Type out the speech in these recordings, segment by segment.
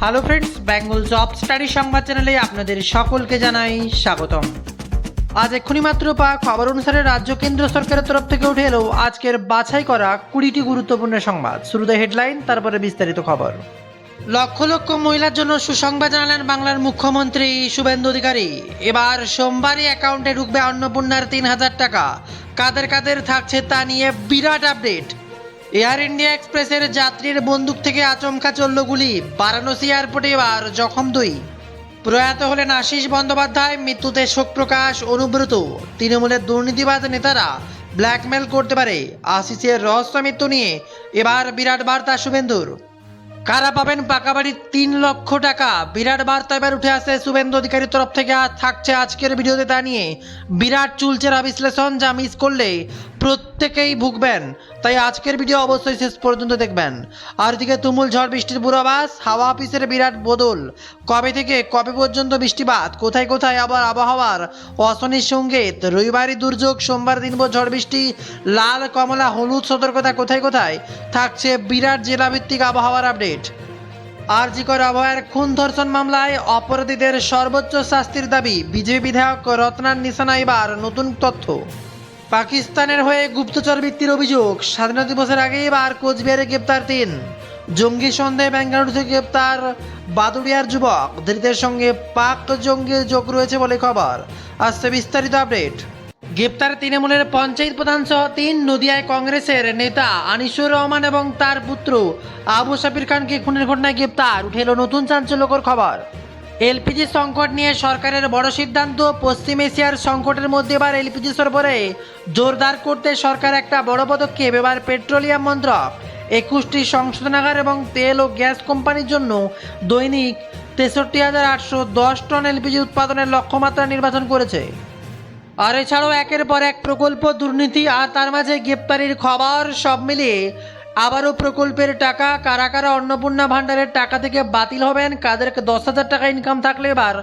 Hello friends, Bengal job study সংবাদ চ্যানেলে আপনাদের সকলকে জানাই স্বাগতম। আজ এক্ষুনি মাত্র পাওয়া খবর অনুসারে রাজ্য কেন্দ্র সরকারের তরফ থেকে উঠে এলো আজকের বাছাই করা 20টি গুরুত্বপূর্ণ সংবাদ। শুরুতে হেডলাইন, তারপরে বিস্তারিত খবর। লক্ষ লক্ষ মহিলার জন্য সুসংবাদ জানালেন বাংলার মুখ্যমন্ত্রী শুভেন্দু অধিকারী। এবার সোমবারই অ্যাকাউন্টে ঢুকবে অন্নপূর্ণার 3000 টাকা। কাদের কাদের থাকছে তা নিয়ে বিরাট আপডেট। এয়ার ইন্ডিয়া এক্সপ্রেসের যাত্রীর বন্দুক থেকে আচমকা চলল গুলি। বারাণসী এয়ারপোর্টে এবার জখম 2। প্রয়াত হলেন আশিস বন্দ্যোপাধ্যায়, মৃত্যুতে শোক প্রকাশ অনুব্রত। তৃণমূলের দুর্নীতিবাজ নেতারা ব্ল্যাকমেল করতে পারে, আশিসের রহস্য মৃত্যু নিয়ে এবার বিরাট বার্তা শুভেন্দুর। কারা পাবেন পাকা বাড়ির 3 লক্ষ টাকা, বিরাট বার্তা এবার উঠে আসে শুভেন্দু অধিকারীর তরফ থেকে। থাকছে আজকের ভিডিওতে তা নিয়ে বিরাট চুলচেরা বিশ্লেষণ, যা মিস করলে প্রত্যেকেই ভুগবেন। তাই আজকের ভিডিও অবশ্যই শেষ পর্যন্ত দেখবেন। আর এদিকে তুমুল ঝড় বৃষ্টির পূর্বাভাস, হাওয়া অফিসের বিরাট বদল। কবে থেকে কবে পর্যন্ত বৃষ্টিপাত, কোথায় কোথায় আবার আবহাওয়ার অশনির সঙ্গীত। রবিবারই দুর্যোগ, সোমবার দিনভর ঝড় বৃষ্টি। লাল কমলা হলুদ সতর্কতা কোথায় কোথায়। থাকছে বিরাট জেলাভিত্তিক আবহাওয়ার আপডেট। আরজিকর আবহাওয়ার খুন ধর্ষণ মামলায় অপরাধীদের সর্বোচ্চ শাস্তির দাবি। বিজেপি বিধায়ক রত্নার নিশানা এবার নতুন তথ্য। পাকিস্তানের হয়ে গুপ্তচর বৃত্তির অভিযোগ, স্বাধীনতা দিবসের আগে এবার কোচবিহারে গ্রেপ্তার 3। জঙ্গি সন্দেহে বেঙ্গালুরু থেকে গ্রেপ্তার বাদুড়িয়ার যুবক। ধৃতের সঙ্গে পাক জঙ্গির যোগ রয়েছে বলে খবর। আসছে বিস্তারিত আপডেট। গ্রেপ্তার তৃণমূলের পঞ্চায়েত প্রধান সহ 3। নদিয়ায় কংগ্রেসের নেতা আনিসুর রহমান এবং তার পুত্র আবু সাবির খানকে খুনের ঘটনায় গ্রেপ্তার। উঠে এলো নতুন চাঞ্চল্যকর খবর। এলপিজি সংকট নিয়ে সরকারের বড় সিদ্ধান্ত। পশ্চিম এশিয়ার সংকটের মধ্যে এবার এলপিজি সরবরাহে জোরদার করতে সরকার একটা বড় পদক্ষেপ। এবার পেট্রোলিয়াম মন্ত্রক 21টি সংশোধনাগার এবং তেল ও গ্যাস কোম্পানির জন্য দৈনিক 63,810 টন এলপিজি উৎপাদনের লক্ষ্যমাত্রা নির্বাচন করেছে। আর এছাড়াও একের পর এক প্রকল্প, দুর্নীতি আর তার মাঝে গ্রেপ্তারির খবর। সব মিলিয়ে আবারও প্রকল্পের টাকা, কারা কারা অন্নপূর্ণা ভাণ্ডারের টাকা থেকে বাতিল হবেন, কাদেরকে 10,000 টাকা ইনকাম থাকলে এবার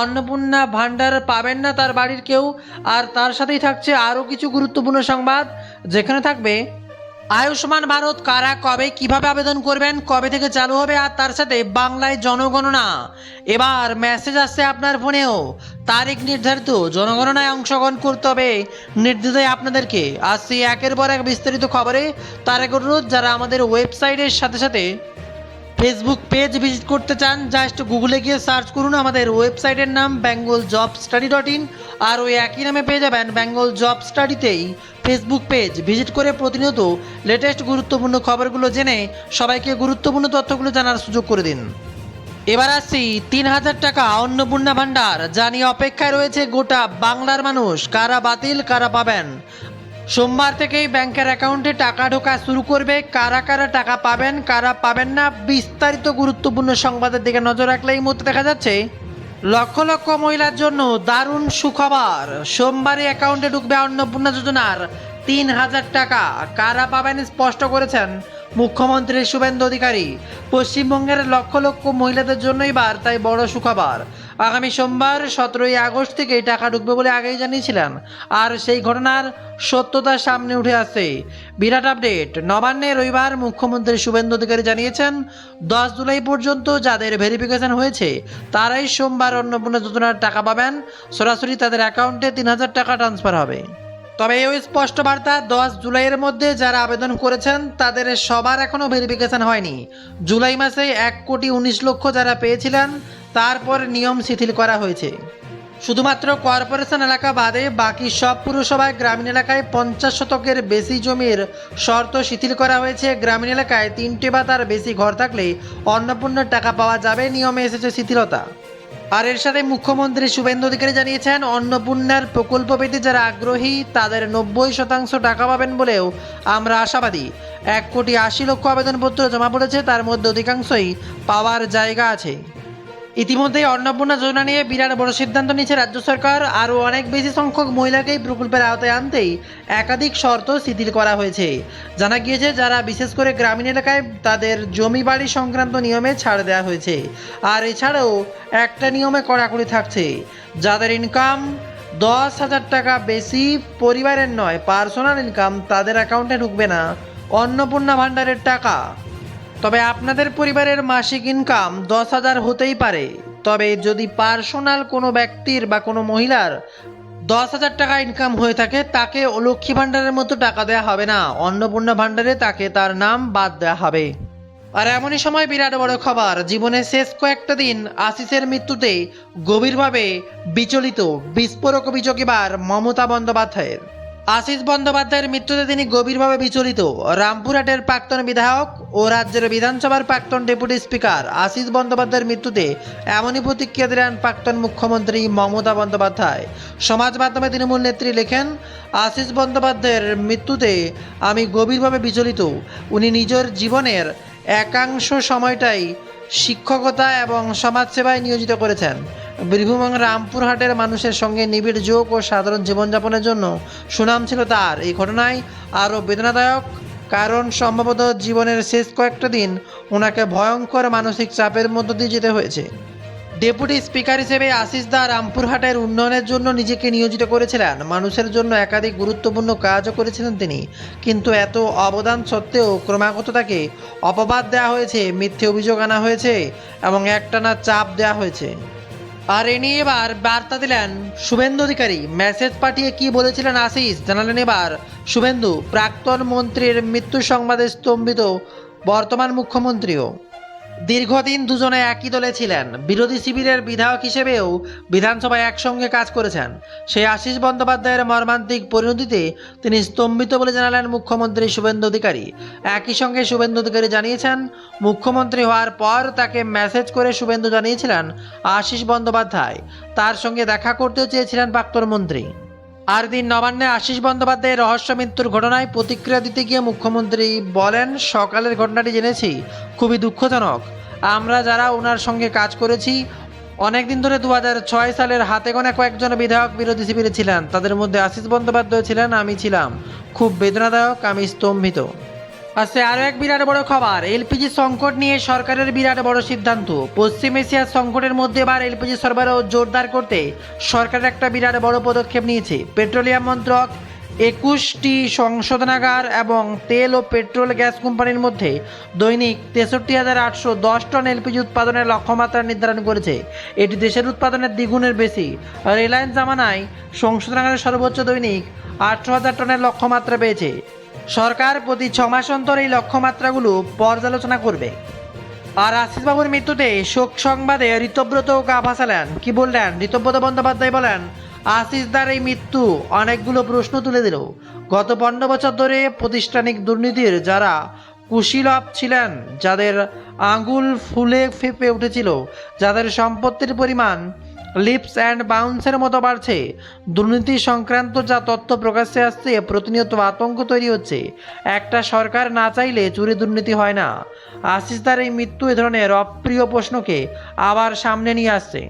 অন্নপূর্ণা ভাণ্ডার পাবেন না তার বাড়ির কেউ। আর তার সাথেই থাকছে আরও কিছু গুরুত্বপূর্ণ সংবাদ, যেখানে থাকবে আয়ুষ্মান ভারত কারা কবে কিভাবে আবেদন করবেন, কবে থেকে চালু হবে, আর তার সাথে বাংলায় জনগণনা। এবার মেসেজ আসছে আপনার ফোনেও, তারিখ নির্ধারিত। জনগণনায় অংশগ্রহণ করতে হবে নির্দ্বিধায় আপনাদেরকে। আসছি একের পর এক বিস্তারিত খবরে। তার এক অনুরোধ, যারা আমাদের ওয়েবসাইটের সাথে সাথে ফেসবুক পেজ ভিজিট করতে চান, জাস্ট গুগলে গিয়ে সার্চ করুন আমাদের ওয়েবসাইটের নাম bengalJobStudy.in। আর ওই একই নামে পেয়ে যাবেন বেঙ্গল জব স্টাডিতেই ফেসবুক পেজ। ভিজিট করে প্রতিনিয়ত লেটেস্ট গুরুত্বপূর্ণ খবরগুলো জেনে সবাইকে গুরুত্বপূর্ণ তথ্যগুলো জানার সুযোগ করে দিন। এবার আসছি 3000 টাকা অন্নপূর্ণা ভাণ্ডার, যা নিয়ে অপেক্ষায় রয়েছে গোটা বাংলার মানুষ। কারা বাতিল, কারা পাবেন। সোমবার থেকেই ব্যাংকের অ্যাকাউন্টে টাকা ঢোকা শুরু করবে। কারা কারা টাকা পাবেন, কারা পাবেন না, বিস্তারিত গুরুত্বপূর্ণ সংবাদের দিকে নজর রাখলে এই মুহূর্তে দেখা যাচ্ছে লক্ষ লক্ষ মহিলার জন্য দারুণ সুখবর। সোমবারই অ্যাকাউন্টে ঢুকবে অন্নপূর্ণা যোজনার 3000 টাকা। কারা পাবেন স্পষ্ট করেছেন মুখ্যমন্ত্রী শুভেন্দু অধিকারী। পশ্চিমবঙ্গের লক্ষ লক্ষ মহিলাদের জন্য এবার তাই বড় সুখবর। আগামী সোমবার 17ই আগস্ট থেকে টাকা ঢুকবে বলে আগেই জানিয়েছিলেন, আর সেই ঘটনার সত্যতার সামনে উঠে আসে। বিরাট আপডেট। নবান্নে রবিবার মুখ্যমন্ত্রী শুভেন্দু অধিকারী জানিয়েছেন 10 জুলাই পর্যন্ত যাদের ভেরিফিকেশন হয়েছে তারাই সোমবার অন্নপূর্ণা যোজনার টাকা পাবেন। সরাসরি তাদের অ্যাকাউন্টে 3000 টাকা ট্রান্সফার হবে। তবে এই স্পষ্ট বার্তা, 10 জুলাইয়ের মধ্যে যারা আবেদন করেছেন তাদের সবার এখনও ভেরিফিকেশন হয়নি। জুলাই মাসে 1,19,00,000 যারা পেয়েছিলেন, তারপর নিয়ম শিথিল করা হয়েছে। শুধুমাত্র কর্পোরেশন এলাকা বাদে বাকি সব পুরসভায় গ্রামীণ এলাকায় 50 শতকের বেশি জমির শর্ত শিথিল করা হয়েছে। গ্রামীণ এলাকায় 3টে বা তার বেশি ঘর থাকলে অন্নপূর্ণার টাকা পাওয়া যাবে, নিয়মে এসেছে শিথিলতা। আর এর সাথে মুখ্যমন্ত্রী শুভেন্দু অধিকারী জানিয়েছেন অন্নপূর্ণার প্রকল্প পেতে যারা আগ্রহী তাদের 90% টাকা পাবেন বলেও আমরা আশাবাদী। 1,80,00,000 আবেদনপত্র জমা পড়েছে, তার মধ্যে অধিকাংশই পাওয়ার জায়গা আছে। ইতিমধ্যেই অন্নপূর্ণা যোজনা নিয়ে বিরাট বড় সিদ্ধান্ত নিয়েছে রাজ্য সরকার। আরও অনেক বেশি সংখ্যক মহিলাকেই প্রকল্পের আওতায় আনতেই একাধিক শর্ত শিথিল করা হয়েছে। জানা গিয়েছে যারা বিশেষ করে গ্রামীণ এলাকায় তাদের জমি বাড়ি সংক্রান্ত নিয়মে ছাড় দেওয়া হয়েছে। আর এছাড়াও একটা নিয়মে কড়াকড়ি থাকছে, যাদের ইনকাম 10,000 টাকা বেশি, পরিবারের নয় পার্সোনাল ইনকাম, তাদের অ্যাকাউন্টে ঢুকবে না অন্নপূর্ণা ভাণ্ডারের টাকা। তবে আপনাদের পরিবারের মাসিক ইনকাম 10,000 হতেই পারে, তবে যদি পার্সোনাল কোনো ব্যক্তির বা কোনো মহিলার 10,000 টাকা ইনকাম হয়ে থাকে তাকে লক্ষ্মী ভাণ্ডারের মতো টাকা দেওয়া হবে না, অন্নপূর্ণা ভাণ্ডারে তাকে তার নাম বাদ দেওয়া হবে। আর এমনই সময় বিরাট বড় খবর, জীবনের শেষ কয়েকটা দিন আশিসের মৃত্যুতে গভীরভাবে বিচলিত বিস্ফোরক অভিযোগ এবার মমতা বন্দ্যোপাধ্যায়ের। আশিস বন্দ্যোপাধ্যায়ের মৃত্যুতে তিনি গভীরভাবে বিচলিত। রামপুরহাটের প্রাক্তন বিধায়ক ও রাজ্যের বিধানসভার প্রাক্তন ডেপুটি স্পিকার আশিস বন্দ্যোপাধ্যায়ের মৃত্যুতে এমনই প্রতিক্রিয়া দিলেন প্রাক্তন মুখ্যমন্ত্রী মমতা বন্দ্যোপাধ্যায়। সমাজ মাধ্যমে তৃণমূল নেত্রী লেখেন, আশিস বন্দ্যোপাধ্যায়ের মৃত্যুতে আমি গভীরভাবে বিচলিত। উনি নিজের জীবনের একাংশ সময়টাই শিক্ষকতা এবং সমাজসেবায় নিয়োজিত করেছেন। বীরভূম এবং রামপুরহাটের মানুষের সঙ্গে নিবিড় যোগ ও সাধারণ জীবনযাপনের জন্য সুনাম ছিল তার। এই ঘটনায় আরও বেদনাদায়ক, কারণ সম্ভবত জীবনের শেষ কয়েকটা দিন ওনাকে ভয়ঙ্কর মানসিক চাপের মধ্য দিয়ে যেতে হয়েছে। ডেপুটি স্পিকার হিসেবে আশিস দা রামপুরহাটের উন্নয়নের জন্য নিজেকে নিয়োজিত করেছিলেন। মানুষের জন্য একাধিক গুরুত্বপূর্ণ কাজও করেছিলেন তিনি, কিন্তু এত অবদান সত্ত্বেও ক্রমাগত তাকে অপবাদ দেওয়া হয়েছে, মিথ্যে অভিযোগ আনা হয়েছে এবং একটানা চাপ দেওয়া হয়েছে। আর এ নিয়ে এবার বার্তা দিলেন শুভেন্দু অধিকারী। মেসেজ পাঠিয়ে কি বলেছিলেন আশিস জানালেন এবার শুভেন্দু। প্রাক্তন মন্ত্রীর মৃত্যু সংবাদে স্তম্ভিত বর্তমান মুখ্যমন্ত্রীও। দীর্ঘদিন দুজনে একই দলে ছিলেন, বিরোধী শিবিরের বিধায়ক হিসেবেও বিধানসভায় একসঙ্গে কাজ করেছেন। সেই আশিস বন্দ্যোপাধ্যায়ের মর্মান্তিক পরিণতিতে তিনি স্তম্ভিত বলে জানালেন মুখ্যমন্ত্রী শুভেন্দু অধিকারী। একই সঙ্গে শুভেন্দু অধিকারী জানিয়েছেন, মুখ্যমন্ত্রী হওয়ার পর তাকে মেসেজ করে শুভেন্দু জানিয়েছিলেন আশিস বন্দ্যোপাধ্যায় তার সঙ্গে দেখা করতেও চেয়েছিলেন প্রাক্তন মন্ত্রী। আর দিন নবান্নে আশিস বন্দ্যোপাধ্যায়ের রহস্য মৃত্যুর ঘটনায় প্রতিক্রিয়া দিতে গিয়ে মুখ্যমন্ত্রী বলেন, সকালের ঘটনাটি জেনেছি, খুবই দুঃখজনক। আমরা যারা ওনার সঙ্গে কাজ করেছি অনেকদিন ধরে 2006 সালের হাতে গোনা কয়েকজন বিধায়ক বিরোধী শিবিরে ছিলেন, তাদের মধ্যে আশিস বন্দ্যোপাধ্যায় ছিলেন, আমি ছিলাম। খুব বেদনাদায়ক, আমি স্তম্ভিত। আজকে আরও এক বিরাট বড় খবর, এলপিজি সংকট নিয়ে সরকারের বিরাট বড় সিদ্ধান্ত। পশ্চিম এশিয়ার সংকটের মধ্যে এবার এলপিজি সরবরাহ জোরদার করতে সরকার একটা বিরাট বড় পদক্ষেপ নিয়েছে। পেট্রোলিয়াম মন্ত্রক 21টি সংশোধনাগার এবং তেল ও পেট্রোল গ্যাস কোম্পানির মধ্যে দৈনিক 63,810 টন এলপিজি উৎপাদনের লক্ষ্যমাত্রা নির্ধারণ করেছে। এটি দেশের উৎপাদনের দ্বিগুণের বেশি। রিলায়েন্স জামানায় সংশোধনাগারের সর্বোচ্চ দৈনিক 18,000 টনের লক্ষ্যমাত্রা পেয়েছে। সরকার প্রতি 6 মাস অন্তর এই লক্ষ্যমাত্রাগুলো পর্যালোচনা করবে। আর আশিসবাবুর মৃত্যুতে শোক সংবাদে ঋতব্রত গা ভাসালেন। কি বললেন ঋতব্রত বন্দ্যোপাধ্যায়? বলেন, আশিসদার এই মৃত্যু অনেকগুলো প্রশ্ন তুলে দিল। গত 15 বছর ধরে প্রাতিষ্ঠানিক দুর্নীতির যারা কুশীলব ছিলেন, যাদের আঙুল ফুলে ফেঁপে উঠেছিল, যাদের সম্পত্তির পরিমাণ লিপস অ্যান্ড বাউন্সের মতো বাড়ছে, দুর্নীতি সংক্রান্ত যা তথ্য প্রকাশ্যে আসছে, প্রতিনিয়ত আতঙ্ক তৈরি হচ্ছে। একটা সরকার না চাইলে চুরি দুর্নীতি হয় না। আশিসদার এই মৃত্যু এ ধরনের অপ্রিয় প্রশ্নকে আবার সামনে নিয়ে আসছে।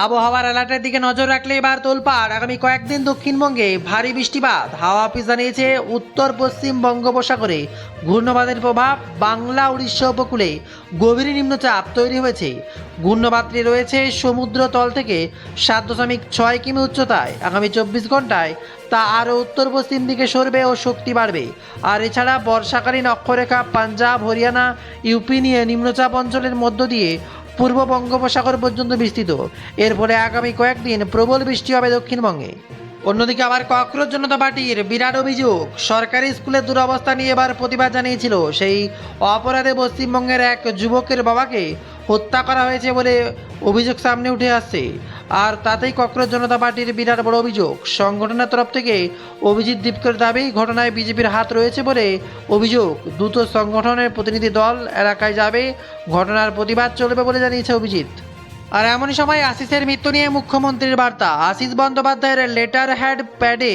আবহাওয়ার অ্যালার্টের দিকে নজর রাখলে এবার তোলপাড়। আগামী কয়েকদিন দক্ষিণবঙ্গে ভারী বৃষ্টিপাত। হাওয়া অফিস জানিয়েছে, উত্তর পশ্চিম বঙ্গোপসাগরে ঘূর্ণবাদের প্রভাব। বাংলা উড়িষ্যা উপকূলে গভীর নিম্নচাপ তৈরি হয়েছে। ঘূর্ণবাতটি রয়েছে সমুদ্র তল থেকে 7.6 কিমি উচ্চতায়। আগামী 24 ঘন্টায় তা আরও উত্তর পশ্চিম দিকে সরবে ও শক্তি বাড়বে। আর এছাড়া বর্ষাকালীন অক্ষরেখা পাঞ্জাব, হরিয়ানা, ইউপি নিয়ে নিম্নচাপ অঞ্চলের মধ্য দিয়ে পূর্ব বঙ্গোপসাগর পর্যন্ত বিস্তৃত। এর ফলে আগামী কয়েকদিন প্রবল বৃষ্টি হবে দক্ষিণবঙ্গে। অন্যদিকে আবার ককরোচ জনতা পার্টির বিরাট অভিযোগ, সরকারি স্কুলের দুরবস্থা নিয়ে এবার প্রতিবাদ জানিয়েছিল। সেই অপরাধে পশ্চিমবঙ্গের এক যুবকের বাবাকে হত্যা করা হয়েছে বলে অভিযোগ সামনে উঠে আসছে। আর তাতেই ককরোচ জনতা পার্টির বিরাট বড় অভিযোগ। সংগঠনের তরফ থেকে অভিজিৎ দীপকের দাবি, ঘটনায় বিজেপির হাত রয়েছে বলে অভিযোগ। দ্রুত সংগঠনের প্রতিনিধি দল এলাকায় যাবে, ঘটনার প্রতিবাদ চলবে বলে জানিয়েছে অভিজিৎ। আর এমনই সময় আশিসের মৃত্যু নিয়ে মুখ্যমন্ত্রীর বার্তা। আশিস বন্দ্যোপাধ্যায়ের লেটার হ্যাড প্যাডে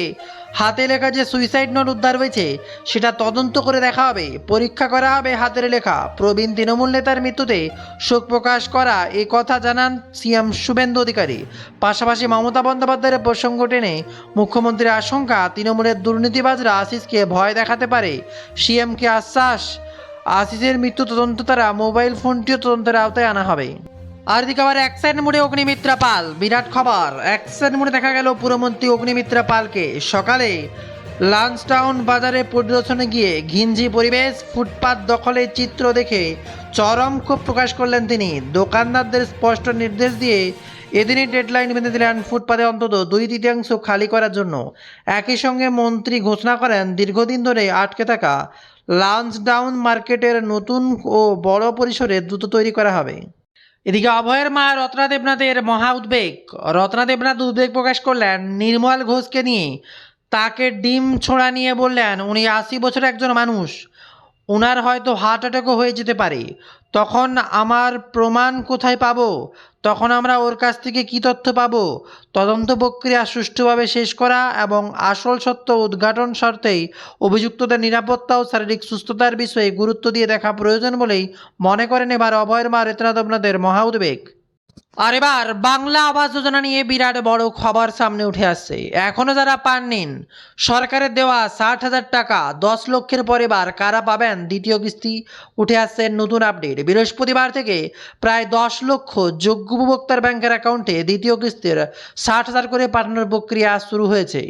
হাতে লেখা যে সুইসাইড নোট উদ্ধার হয়েছে সেটা তদন্ত করে দেখা হবে, পরীক্ষা করা হবে হাতের লেখা। প্রবীণ তৃণমূল নেতার মৃত্যুতে শোক প্রকাশ করা এই কথা জানান সিএম শুভেন্দু অধিকারী। পাশাপাশি মমতা বন্দ্যোপাধ্যায়ের প্রসঙ্গ টেনে মুখ্যমন্ত্রীর আশঙ্কা, তৃণমূলের দুর্নীতিবাজরা আশিসকে ভয় দেখাতে পারে। সিএমকে আশ্বাস, আশিসের মৃত্যু তদন্ত তারা মোবাইল ফোনটিও তদন্তের আওতায় আনা হবে। আর দিকে আবার অ্যাকশন মোডে অগ্নিমিত্রা পাল। বিরাট খবর, অ্যাকশন মোডে দেখা গেল পুরমন্ত্রী অগ্নিমিত্রা পালকে। সকালে লান্সটাউন বাজারে পরিদর্শনে গিয়ে ঘিঞ্জি পরিবেশ, ফুটপাত দখলের চিত্র দেখে চরম ক্ষোভ প্রকাশ করলেন তিনি। দোকানদারদের স্পষ্ট নির্দেশ দিয়ে এদিনই ডেডলাইন বেঁধে দিলেন ফুটপাতে অন্তত 2/3 খালি করার জন্য। একই সঙ্গে মন্ত্রী ঘোষণা করেন দীর্ঘদিন ধরে আটকে থাকা লান্সডাউন মার্কেটের নতুন ও বড় পরিসরে দ্রুত তৈরি করা হবে। এদিকে অভয়ের মা রত্না দেবনাথের মহা উদ্বেগ। রত্না দেবনাথ উদ্বেগ প্রকাশ করলেন নির্মল ঘোষকে নিয়ে। তাকে ডিম ছোঁড়া নিয়ে বললেন উনি 80 বছরের একজন মানুষ, ওনার হয়তো হার্ট অ্যাটাকও হয়ে যেতে পারে। তখন আমার প্রমাণ কোথায় পাবো? তখন আমরা ওর কাছ থেকে কী তথ্য পাবো? তদন্ত প্রক্রিয়া সুষ্ঠুভাবে শেষ করা এবং আসল সত্য উদ্ঘাটন স্বার্থেই অভিযুক্তদের নিরাপত্তা ও শারীরিক সুস্থতার বিষয়ে গুরুত্ব দিয়ে দেখা প্রয়োজন বলেই মনে করেন এবার অভয়ের মা রত্না দেবনাথের মহা উদ্বেগ। আর এবার বাংলা আবাস যোজনা নিয়ে বিরাট বড় খবর সামনে উঠে আসছে। এখনও যারা পাননি সরকারের দেওয়া 60,000 টাকা, 10 লক্ষের পরে এবার কারা পাবেন দ্বিতীয় কিস্তি, উঠে আসছে নতুন আপডেট। বৃহস্পতিবার থেকে প্রায় 10 লক্ষ যোগ্য উপভোক্তার ব্যাংকের অ্যাকাউন্টে দ্বিতীয় কিস্তির 60,000 করে পাঠানোর প্রক্রিয়া শুরু হয়েছে।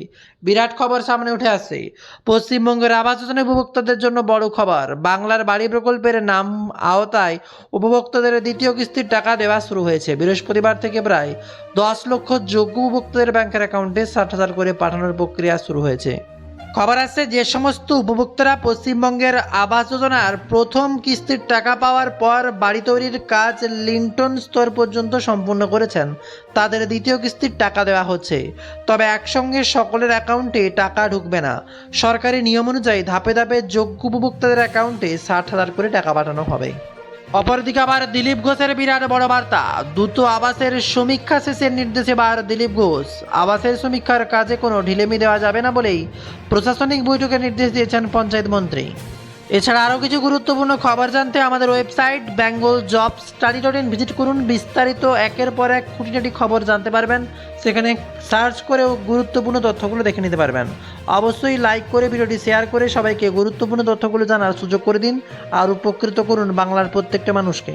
বিরাট খবর সামনে উঠে আসছে। পশ্চিমবঙ্গের আবাস যোজনা উপভোক্তাদের জন্য বড় খবর। বাংলার বাড়ি প্রকল্পের নাম আওতায় উপভোক্তাদের দ্বিতীয় কিস্তির টাকা দেওয়া শুরু হয়েছে। বৃহস্পতিবার থেকে প্রায় 10 লক্ষ যোগ্য উপভোক্তাদের ব্যাংকের অ্যাকাউন্টে 60,000 করে পাঠানোর প্রক্রিয়া শুরু হয়েছে। খবর আসছে যে সমস্ত উপভোক্তারা পশ্চিমবঙ্গের আবাস যোজনার প্রথম কিস্তির টাকা পাওয়ার পর বাড়ি তৈরির কাজ লিন্টন স্তর পর্যন্ত সম্পূর্ণ করেছেন তাদের দ্বিতীয় কিস্তির টাকা দেওয়া হচ্ছে। তবে একসঙ্গে সকলের অ্যাকাউন্টে টাকা ঢুকবে না। সরকারি নিয়ম অনুযায়ী ধাপে ধাপে যোগ্য উপভোক্তাদের অ্যাকাউন্টে 60,000 করে টাকা পাঠানো হবে। অপরদিকে আবার দিলীপ ঘোষের বিরাট বড় বার্তা। দ্রুত আবাসের সমীক্ষা শেষের নির্দেশে এবার দিলীপ ঘোষ। আবাসের সমীক্ষার কাজে কোনো ঢিলেমি দেওয়া যাবে না বলেই প্রশাসনিক বৈঠকে নির্দেশ দিয়েছেন পঞ্চায়েত মন্ত্রী। এছাড়া আরও কিছু গুরুত্বপূর্ণ খবর জানতে আমাদের ওয়েবসাইট bengalJobStudy.in ভিজিট করুন। বিস্তারিত একের পর এক খুঁটিনাটি খবর জানতে পারবেন। সেখানে সার্চ করেও গুরুত্বপূর্ণ তথ্যগুলো দেখে নিতে পারবেন। অবশ্যই লাইক করে ভিডিওটি শেয়ার করে সবাইকে গুরুত্বপূর্ণ তথ্যগুলো জানার সুযোগ করে দিন আর উপকৃত করুন বাংলার প্রত্যেকটা মানুষকে।